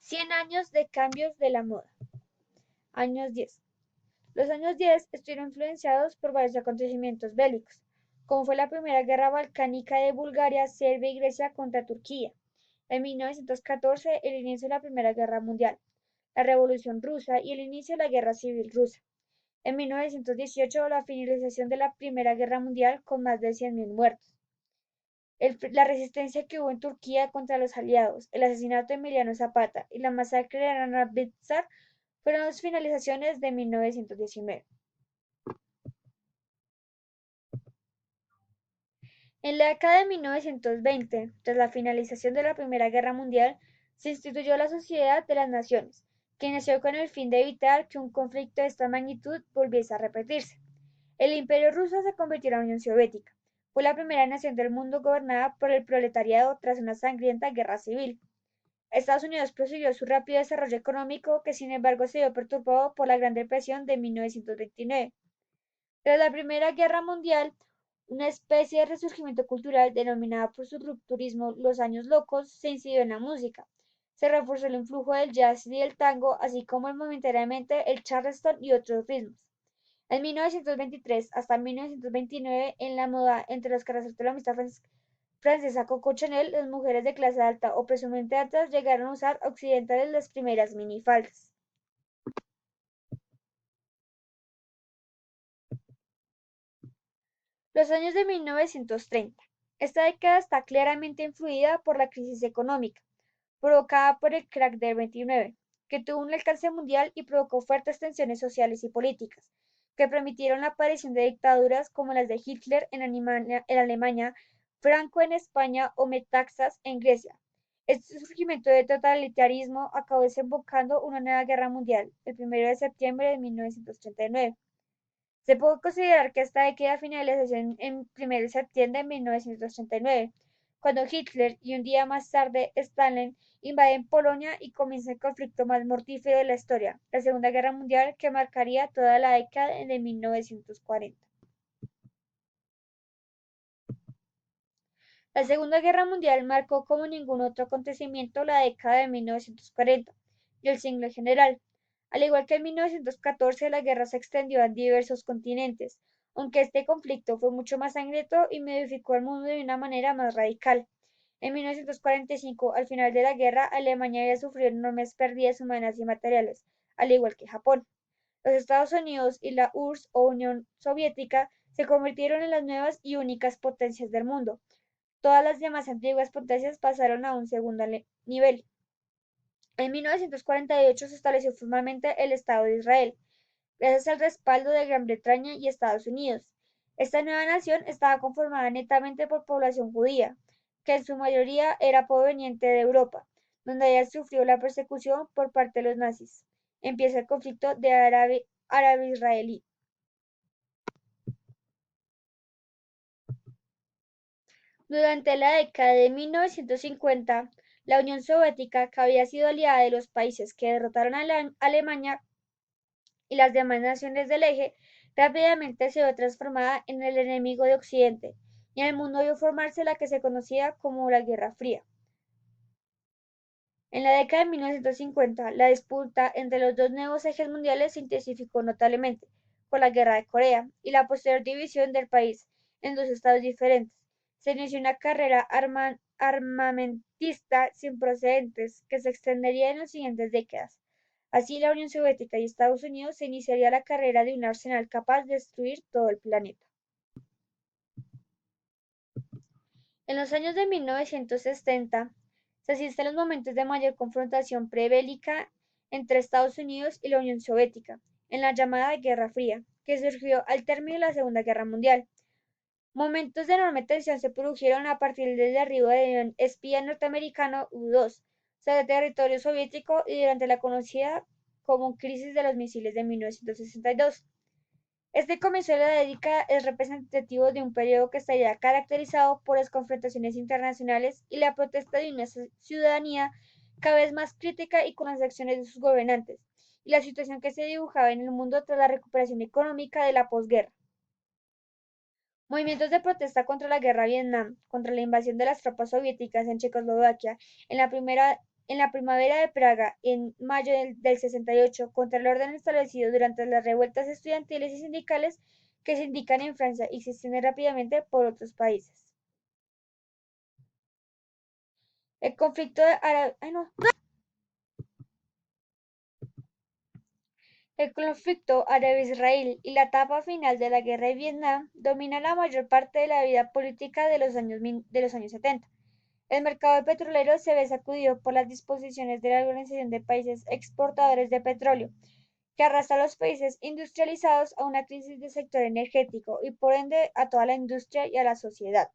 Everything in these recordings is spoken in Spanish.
100 años de cambios de la moda. Años 10. Los años 10 estuvieron influenciados por varios acontecimientos bélicos, como fue la Primera Guerra Balcánica de Bulgaria, Serbia y Grecia contra Turquía. En 1914, el inicio de la Primera Guerra Mundial, la Revolución Rusa y el inicio de la Guerra Civil Rusa. En 1918, la finalización de la Primera Guerra Mundial con más de 100.000 muertos. La resistencia que hubo en Turquía contra los aliados, el asesinato de Emiliano Zapata y la masacre de Rana Bizar fueron las finalizaciones de 1919. En la década de 1920, tras la finalización de la Primera Guerra Mundial, se instituyó la Sociedad de las Naciones, que nació con el fin de evitar que un conflicto de esta magnitud volviese a repetirse. El Imperio ruso se convirtió en la Unión Soviética. Fue la primera nación del mundo gobernada por el proletariado tras una sangrienta guerra civil. Estados Unidos prosiguió su rápido desarrollo económico, que sin embargo se vio perturbado por la Gran Depresión de 1929. Tras la Primera Guerra Mundial, una especie de resurgimiento cultural denominada por su rupturismo "los años locos" se incidió en la música. Se reforzó el influjo del jazz y del tango, así como momentáneamente el charleston y otros ritmos. En 1923 hasta 1929, en la moda entre los que resaltó la amistad francesa Coco Chanel, las mujeres de clase alta o presumiblemente altas llegaron a usar occidentales las primeras minifaldas. Los años de 1930. Esta década está claramente influida por la crisis económica, provocada por el crack del 29, que tuvo un alcance mundial y provocó fuertes tensiones sociales y políticas, que permitieron la aparición de dictaduras como las de Hitler en Alemania, Franco en España o Metaxas en Grecia. Este surgimiento de totalitarismo acabó desembocando una nueva guerra mundial, el 1 de septiembre de 1939. Se puede considerar que esta década finalizó en 1 de septiembre de 1939, cuando Hitler y un día más tarde Stalin invaden Polonia y comienza el conflicto más mortífero de la historia, la Segunda Guerra Mundial, que marcaría toda la década de 1940. La Segunda Guerra Mundial marcó como ningún otro acontecimiento la década de 1940 y el siglo en general. Al igual que en 1914, la guerra se extendió a diversos continentes, aunque este conflicto fue mucho más sangriento y modificó el mundo de una manera más radical. En 1945, al final de la guerra, Alemania había sufrido enormes pérdidas humanas y materiales, al igual que Japón. Los Estados Unidos y la URSS o Unión Soviética se convirtieron en las nuevas y únicas potencias del mundo. Todas las demás antiguas potencias pasaron a un segundo nivel. En 1948 se estableció formalmente el Estado de Israel, gracias al respaldo de Gran Bretaña y Estados Unidos. Esta nueva nación estaba conformada netamente por población judía, que en su mayoría era proveniente de Europa, donde había sufrido la persecución por parte de los nazis. Empieza el conflicto de árabe-israelí. Durante la década de 1950, la Unión Soviética, que había sido aliada de los países que derrotaron a la Alemania y las demás naciones del eje, rápidamente se vio transformada en el enemigo de Occidente, y en el mundo vio formarse la que se conocía como la Guerra Fría. En la década de 1950, la disputa entre los dos nuevos ejes mundiales se intensificó notablemente por la Guerra de Corea y la posterior división del país en dos estados diferentes. Se inició una carrera armamentista sin precedentes que se extendería en las siguientes décadas. Así, la Unión Soviética y Estados Unidos se iniciaría la carrera de un arsenal capaz de destruir todo el planeta. En los años de 1970, se asisten los momentos de mayor confrontación prebélica entre Estados Unidos y la Unión Soviética, en la llamada Guerra Fría, que surgió al término de la Segunda Guerra Mundial. Momentos de enorme tensión se produjeron a partir del derribo del avión espía norteamericano U-2 sobre territorio soviético y durante la conocida como Crisis de los Misiles de 1962. Este comienzo de la década es representativo de un periodo que estaría caracterizado por las confrontaciones internacionales y la protesta de una ciudadanía cada vez más crítica y con las acciones de sus gobernantes, y la situación que se dibujaba en el mundo tras la recuperación económica de la posguerra. Movimientos de protesta contra la guerra de Vietnam, contra la invasión de las tropas soviéticas en Checoslovaquia en la Primera en la primavera de Praga en mayo del 68 contra el orden establecido durante las revueltas estudiantiles y sindicales que se indican en Francia y se extienden rápidamente por otros países. El conflicto árabe, El conflicto árabe-israelí y la etapa final de la guerra de Vietnam domina la mayor parte de la vida política de los años 70. El mercado petrolero se ve sacudido por las disposiciones de la Organización de Países Exportadores de Petróleo, que arrastra a los países industrializados a una crisis del sector energético y por ende a toda la industria y a la sociedad.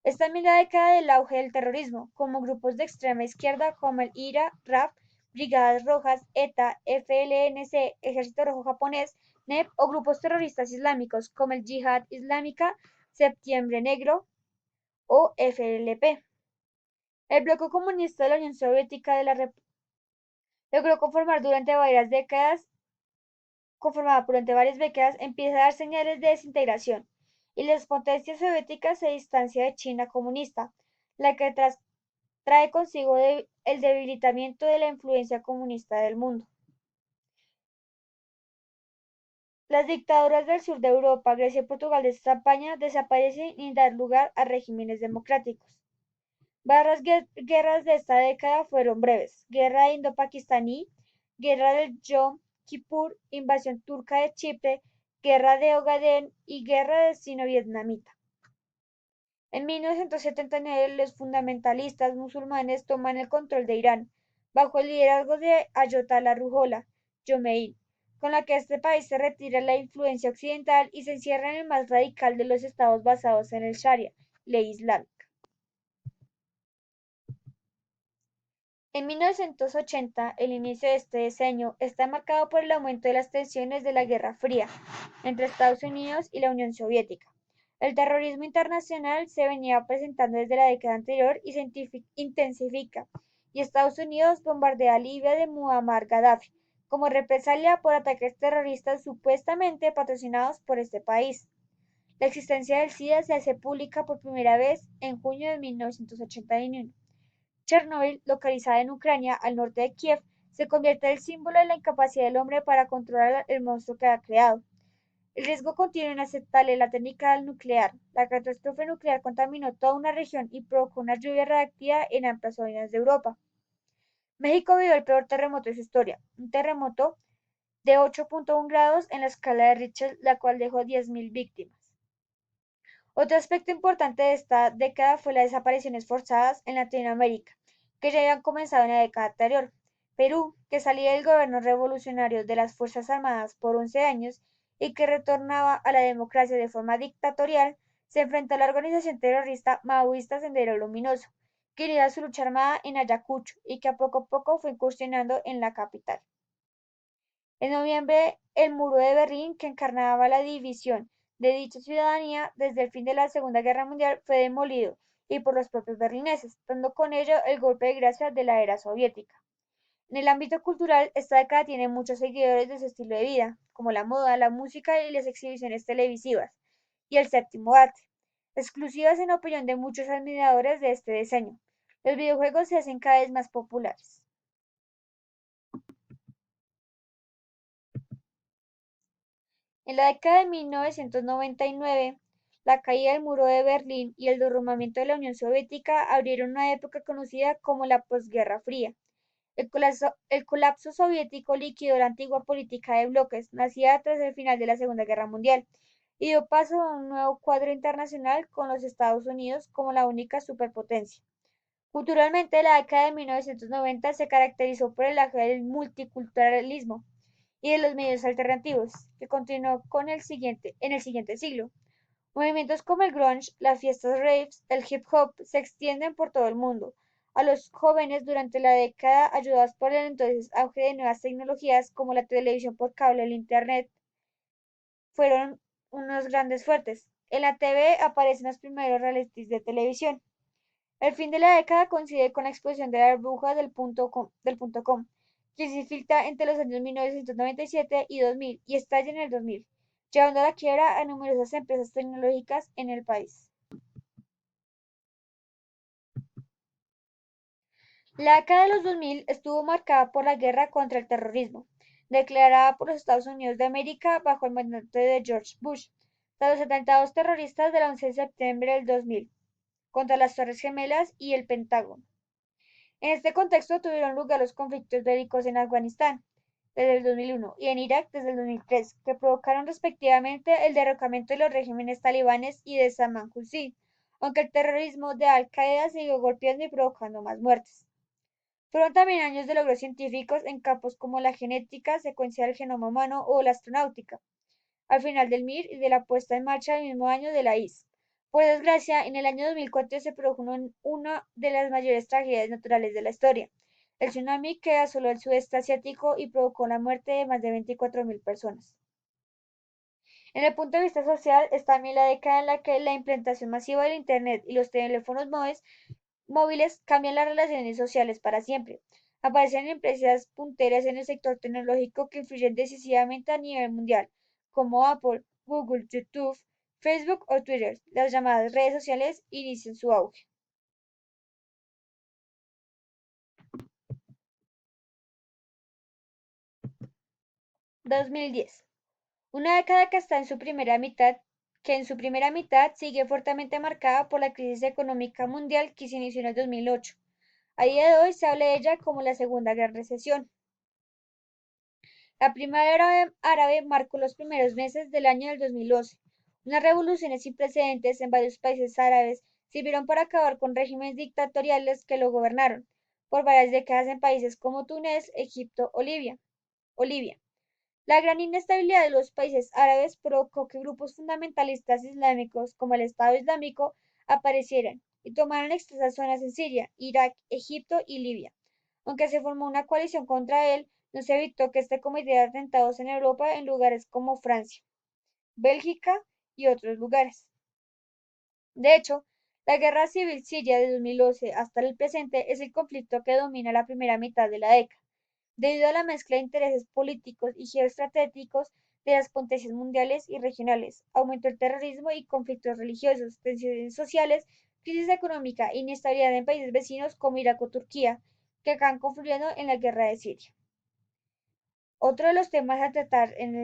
Es también la década del auge del terrorismo, como grupos de extrema izquierda como el IRA, RAF, Brigadas Rojas, ETA, FLNC, Ejército Rojo Japonés, NEP o grupos terroristas islámicos como el Yihad Islámica, Septiembre Negro o FLP. El bloque comunista de la Unión Soviética logró conformada durante varias décadas, empieza a dar señales de desintegración, y las potencias soviéticas se distancian de China comunista, la que trae consigo el debilitamiento de la influencia comunista del mundo. Las dictaduras del sur de Europa, Grecia y Portugal de España desaparecen y dan lugar a regímenes democráticos. Varias guerras de esta década fueron breves: Guerra Indo-Pakistaní, Guerra del Yom Kippur, Invasión turca de Chipre, Guerra de Ogaden y Guerra Sino-Vietnamita. En 1979 los fundamentalistas musulmanes toman el control de Irán, bajo el liderazgo de Ayatollah Ruhollah Khomeini, con la que este país se retira la influencia occidental y se encierra en el más radical de los estados basados en el Sharia, ley islámica. En 1980, el inicio de este diseño está marcado por el aumento de las tensiones de la Guerra Fría entre Estados Unidos y la Unión Soviética. El terrorismo internacional se venía presentando desde la década anterior y se intensifica, y Estados Unidos bombardea Libia de Muammar Gaddafi como represalia por ataques terroristas supuestamente patrocinados por este país. La existencia del SIDA se hace pública por primera vez en junio de 1981. Chernobyl, localizada en Ucrania, al norte de Kiev, se convierte en el símbolo de la incapacidad del hombre para controlar el monstruo que ha creado. El riesgo continuo inaceptable de la técnica nuclear. La catástrofe nuclear contaminó toda una región y provocó una lluvia radiactiva en amplias zonas de Europa. México vivió el peor terremoto de su historia, un terremoto de 8.1 grados en la escala de Richter, la cual dejó 10.000 víctimas. Otro aspecto importante de esta década fue las desapariciones forzadas en Latinoamérica, que ya habían comenzado en la década anterior. Perú, que salía del gobierno revolucionario de las Fuerzas Armadas por 11 años y que retornaba a la democracia de forma dictatorial, se enfrentó a la organización terrorista maoísta Sendero Luminoso, que unía su lucha armada en Ayacucho y que a poco fue incursionando en la capital. En noviembre, el muro de Berlín, que encarnaba la división de dicha ciudadanía desde el fin de la Segunda Guerra Mundial, fue demolido, y por los propios berlineses, dando con ello el golpe de gracia de la era soviética. En el ámbito cultural, esta década tiene muchos seguidores de su estilo de vida, como la moda, la música y las exhibiciones televisivas, y el séptimo arte, exclusivas en opinión de muchos admiradores de este diseño. Los videojuegos se hacen cada vez más populares. En la década de 1999, la caída del muro de Berlín y el derrumbamiento de la Unión Soviética abrieron una época conocida como la posguerra fría. El colapso soviético liquidó la antigua política de bloques, nacida tras el final de la Segunda Guerra Mundial, y dio paso a un nuevo cuadro internacional con los Estados Unidos como la única superpotencia. Culturalmente, la década de 1990 se caracterizó por el auge del multiculturalismo y de los medios alternativos, que continuó en el siguiente siglo. Movimientos como el grunge, las fiestas raves, el hip hop se extienden por todo el mundo. A los jóvenes durante la década, ayudados por el entonces auge de nuevas tecnologías como la televisión por cable y el internet, fueron unos grandes fuertes. En la TV aparecen los primeros realities de televisión. El fin de la década coincide con la explosión de la burbuja del punto com, que se filtra entre los años 1997 y 2000 y estalla en el 2000, llevando a la quiebra a numerosas empresas tecnológicas en el país. La década de los 2000 estuvo marcada por la guerra contra el terrorismo, declarada por los Estados Unidos de América bajo el mandato de George Bush, tras los atentados terroristas del 11 de septiembre del 2000 contra las Torres Gemelas y el Pentágono. En este contexto tuvieron lugar los conflictos bélicos en Afganistán desde el 2001 y en Irak desde el 2003, que provocaron respectivamente el derrocamiento de los regímenes talibanes y de Saddam Hussein, aunque el terrorismo de Al-Qaeda siguió golpeando y provocando más muertes. Fueron también años de logros científicos en campos como la genética, secuencia del genoma humano o la astronáutica, al final del MIR y de la puesta en marcha del mismo año de la IS. Por desgracia, en el año 2004 se produjo una de las mayores tragedias naturales de la historia, el tsunami que asoló el sudeste asiático y provocó la muerte de más de 24.000 personas. En el punto de vista social, está también la década en la que la implementación masiva del Internet y los teléfonos móviles cambian las relaciones sociales para siempre. Aparecen empresas punteras en el sector tecnológico que influyen decisivamente a nivel mundial, como Apple, Google, YouTube, Facebook o Twitter. Las llamadas redes sociales inician su auge. 2010. Una década que en su primera mitad sigue fuertemente marcada por la crisis económica mundial que se inició en el 2008. A día de hoy se habla de ella como la segunda gran recesión. La primavera árabe marcó los primeros meses del año del 2011. Unas revoluciones sin precedentes en varios países árabes sirvieron para acabar con regímenes dictatoriales que lo gobernaron por varias décadas en países como Túnez, Egipto o Libia. La gran inestabilidad de los países árabes provocó que grupos fundamentalistas islámicos como el Estado Islámico aparecieran y tomaran extensas zonas en Siria, Irak, Egipto y Libia. Aunque se formó una coalición contra él, no se evitó que este cometiera atentados en Europa en lugares como Francia, Bélgica y otros lugares. De hecho, la guerra civil siria de 2011 hasta el presente es el conflicto que domina la primera mitad de la década, debido a la mezcla de intereses políticos y geoestratégicos de las potencias mundiales y regionales, aumento del terrorismo y conflictos religiosos, tensiones sociales, crisis económica e inestabilidad en países vecinos como Irak o Turquía, que acaban confluyendo en la guerra de Siria. Otro de los temas a tratar en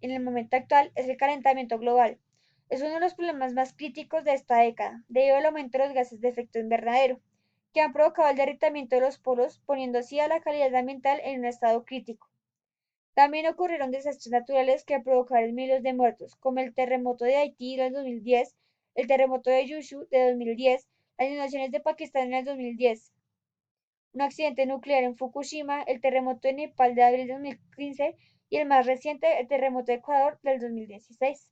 el momento actual es el calentamiento global. Es uno de los problemas más críticos de esta década, debido al aumento de los gases de efecto invernadero, que han provocado el derritamiento de los polos, poniendo así a la calidad ambiental en un estado crítico. También ocurrieron desastres naturales que provocaron miles de muertos, como el terremoto de Haití en el 2010, el terremoto de Yushu de 2010, las inundaciones de Pakistán en el 2010, un accidente nuclear en Fukushima, el terremoto de Nepal de abril de 2015 y el más reciente, el terremoto de Ecuador del 2016.